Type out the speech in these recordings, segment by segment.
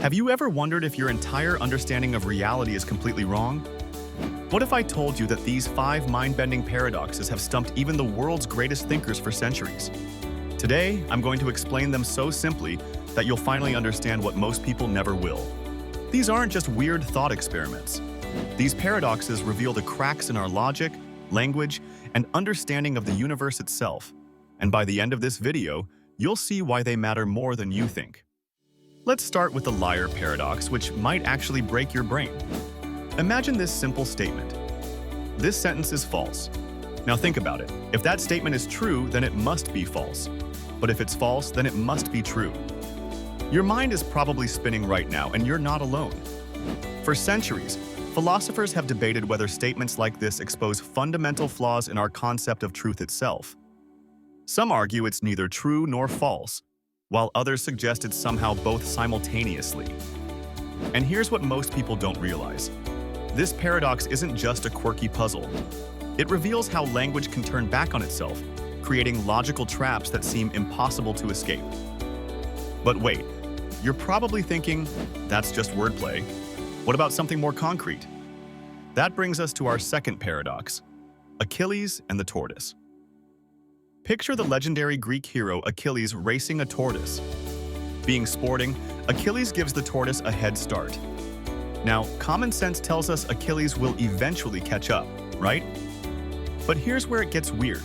Have you ever wondered if your entire understanding of reality is completely wrong? What if I told you that these 5 mind-bending paradoxes have stumped even the world's greatest thinkers for centuries? Today, I'm going to explain them so simply that you'll finally understand what most people never will. These aren't just weird thought experiments. These paradoxes reveal the cracks in our logic, language, and understanding of the universe itself. And by the end of this video, you'll see why they matter more than you think. Let's start with the liar paradox, which might actually break your brain. Imagine this simple statement. This sentence is false. Now think about it. If that statement is true, then it must be false. But if it's false, then it must be true. Your mind is probably spinning right now, and you're not alone. For centuries, philosophers have debated whether statements like this expose fundamental flaws in our concept of truth itself. Some argue it's neither true nor false, while others suggest it's somehow both simultaneously. And here's what most people don't realize. This paradox isn't just a quirky puzzle. It reveals how language can turn back on itself, creating logical traps that seem impossible to escape. But wait, you're probably thinking, that's just wordplay. What about something more concrete? That brings us to our second paradox, Achilles and the tortoise. Picture the legendary Greek hero Achilles racing a tortoise. Being sporting, Achilles gives the tortoise a head start. Now, common sense tells us Achilles will eventually catch up, right? But here's where it gets weird.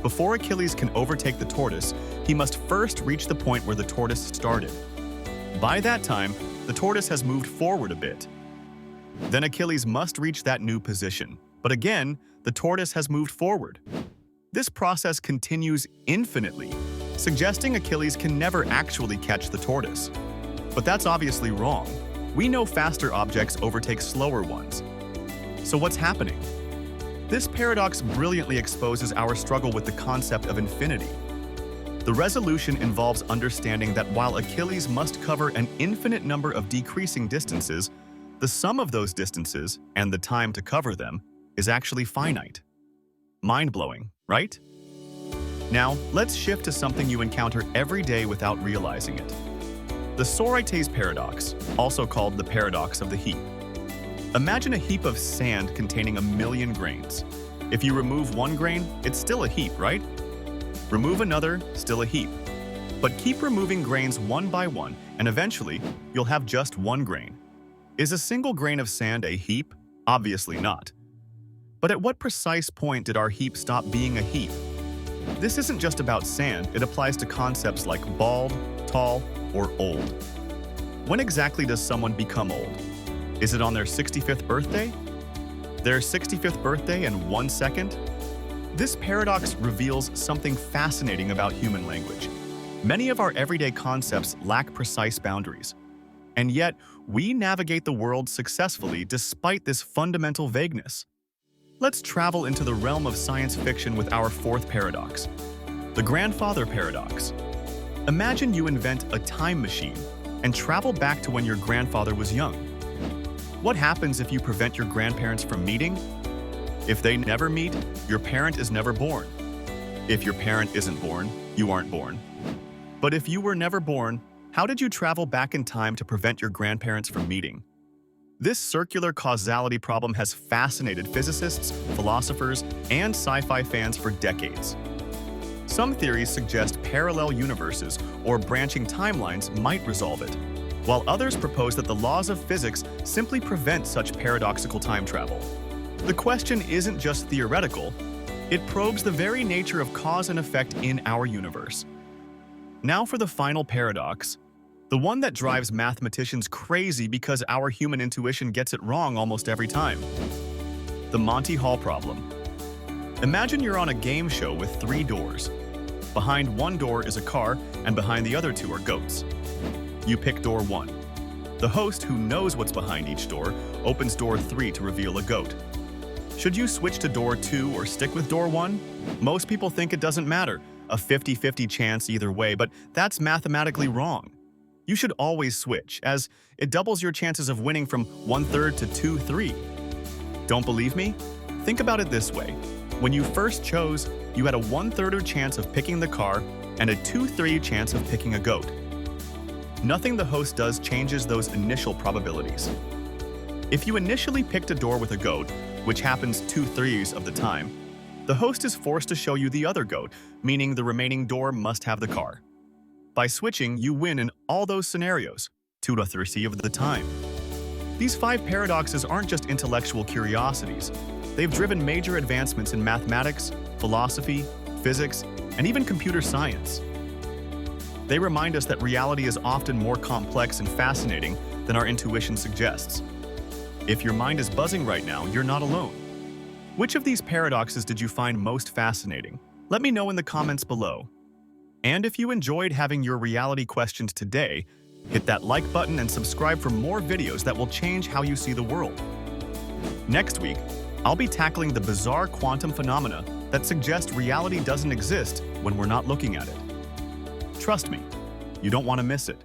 Before Achilles can overtake the tortoise, he must first reach the point where the tortoise started. By that time, the tortoise has moved forward a bit. Then Achilles must reach that new position. But again, the tortoise has moved forward. This process continues infinitely, suggesting Achilles can never actually catch the tortoise. But that's obviously wrong. We know faster objects overtake slower ones. So what's happening? This paradox brilliantly exposes our struggle with the concept of infinity. The resolution involves understanding that while Achilles must cover an infinite number of decreasing distances, the sum of those distances, and the time to cover them, is actually finite. Mind-blowing, right? Now, let's shift to something you encounter every day without realizing it. The Sorites paradox, also called the paradox of the heap. Imagine a heap of sand containing 1,000,000 grains. If you remove one grain, it's still a heap, right? Remove another, still a heap. But keep removing grains one by one, and eventually, you'll have just one grain. Is a single grain of sand a heap? Obviously not. But at what precise point did our heap stop being a heap? This isn't just about sand, it applies to concepts like bald, tall, or old. When exactly does someone become old? Is it on their 65th birthday? Their 65th birthday in 1 second? This paradox reveals something fascinating about human language. Many of our everyday concepts lack precise boundaries. And yet, we navigate the world successfully despite this fundamental vagueness. Let's travel into the realm of science fiction with our fourth paradox, the grandfather paradox. Imagine you invent a time machine and travel back to when your grandfather was young. What happens if you prevent your grandparents from meeting? If they never meet, your parent is never born. If your parent isn't born, you aren't born. But if you were never born, how did you travel back in time to prevent your grandparents from meeting? This circular causality problem has fascinated physicists, philosophers, and sci-fi fans for decades. Some theories suggest parallel universes or branching timelines might resolve it, while others propose that the laws of physics simply prevent such paradoxical time travel. The question isn't just theoretical, it probes the very nature of cause and effect in our universe. Now for the final paradox, the one that drives mathematicians crazy because our human intuition gets it wrong almost every time. The Monty Hall problem. Imagine you're on a game show with 3 doors. Behind one door is a car, and behind the other 2 are goats. You pick door 1. The host, who knows what's behind each door, opens door 3 to reveal a goat. Should you switch to door 2 or stick with door 1? Most people think it doesn't matter, a 50-50 chance either way, but that's mathematically wrong. You should always switch, as it doubles your chances of winning from 1/3 to 2/3. Don't believe me? Think about it this way. When you first chose, you had a 1/3 chance of picking the car and a 2/3 chance of picking a goat. Nothing the host does changes those initial probabilities. If you initially picked a door with a goat, which happens 2/3 of the time, the host is forced to show you the other goat, meaning the remaining door must have the car. By switching, you win in all those scenarios, 2/3 of the time. These 5 paradoxes aren't just intellectual curiosities. They've driven major advancements in mathematics, philosophy, physics, and even computer science. They remind us that reality is often more complex and fascinating than our intuition suggests. If your mind is buzzing right now, you're not alone. Which of these paradoxes did you find most fascinating? Let me know in the comments below. And if you enjoyed having your reality questioned today, hit that like button and subscribe for more videos that will change how you see the world. Next week, I'll be tackling the bizarre quantum phenomena that suggest reality doesn't exist when we're not looking at it. Trust me, you don't want to miss it.